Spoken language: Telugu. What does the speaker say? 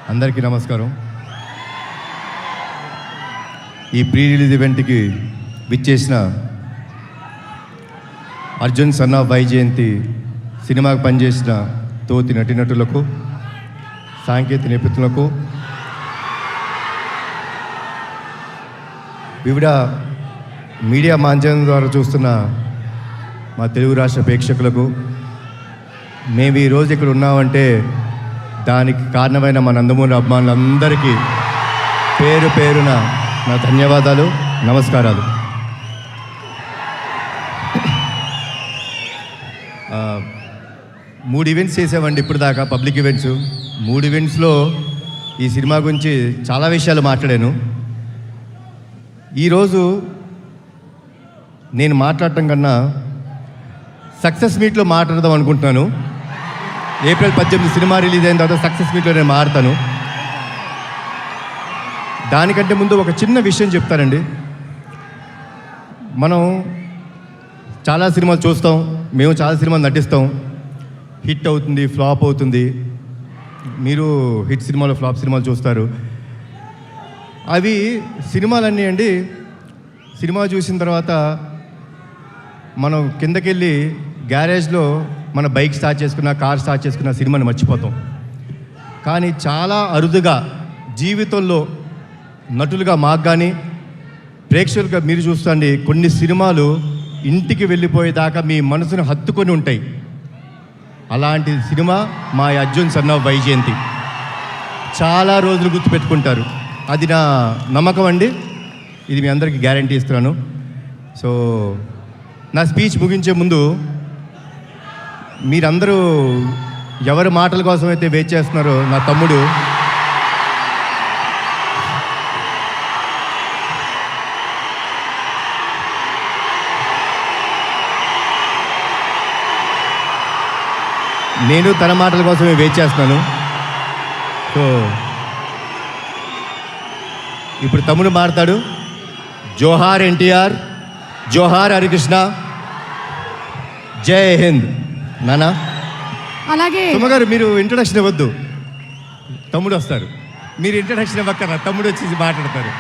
అందరికీ నమస్కారం. ఈ ప్రీ రిలీజ్ ఈవెంట్కి విచ్చేసిన అర్జున్ సన్ ఆఫ్ వైజయంతి సినిమాకి పనిచేసిన తోటి నటీనటులకు, సాంకేతిక నిపుణులకు, వివిధ మీడియా మాధ్యమం ద్వారా చూస్తున్న మా తెలుగు రాష్ట్ర ప్రేక్షకులకు, మేము ఈరోజు ఇక్కడ ఉన్నామంటే దానికి కారణమైన మా నందమూరి అభిమానులందరికీ పేరు పేరున నా ధన్యవాదాలు, నమస్కారాలు. మూడు ఈవెంట్స్ చేసామండి ఇప్పుడు దాకా, పబ్లిక్ ఈవెంట్స్. 3 ఈవెంట్స్లో ఈ సినిమా గురించి చాలా విషయాలు మాట్లాడాను. ఈరోజు నేను మాట్లాడటం కన్నా సక్సెస్ మీట్లో మాట్లాడదాం అనుకుంటున్నాను. ఏప్రిల్ 18 సినిమా రిలీజ్ అయిన తర్వాత సక్సెస్ మీట్లో నేను మాట్లాడతాను. దానికంటే ముందు ఒక చిన్న విషయం చెప్తానండి. మనం చాలా సినిమాలు చూస్తాం, మేము చాలా సినిమాలు నటిస్తాం. హిట్ అవుతుంది, ఫ్లాప్ అవుతుంది. మీరు హిట్ సినిమాలు, ఫ్లాప్ సినిమాలు చూస్తారు. అవి సినిమాలన్నీ అండి, సినిమా చూసిన తర్వాత మనం కిందకెళ్ళి గ్యారేజ్లో మన బైక్ స్టార్ట్ చేసుకున్న, కార్ స్టార్ట్ చేసుకున్న సినిమాని మర్చిపోతాం. కానీ చాలా అరుదుగా జీవితంలో నటులుగా మాకు కానీ ప్రేక్షకులుగా మీరు చూస్తుండి, కొన్ని సినిమాలు ఇంటికి వెళ్ళిపోయేదాకా మీ మనసును హత్తుకొని ఉంటాయి. అలాంటి సినిమా మా అర్జున్ సన్ ఆఫ్ వైజయంతి. చాలా రోజులు గుర్తుపెట్టుకుంటారు. అది నా నమ్మకం అండి. ఇది మీ అందరికీ గ్యారంటీ ఇస్తున్నాను. సో నా స్పీచ్ ముగించే ముందు మీరందరూ ఎవరి మాటల కోసం అయితే వెయిట్ చేస్తున్నారో, నా తమ్ముడు నేను తన మాటల కోసమే వెయిట్ చేస్తున్నాను. సో ఇప్పుడు తమ్ముడు మాట్లాడు. జోహార్ ఎన్టీఆర్, జోహార్ హరికృష్ణ, జై హింద్. నానా అలాగే సుమగారు మీరు ఇంట్రడక్షన్ ఇవ్వద్దు, తమ్ముడు వస్తారు. మీరు ఇంట్రడక్షన్ ఇవ్వక్కర్రా, తమ్ముడు వచ్చి మాట్లాడతారు.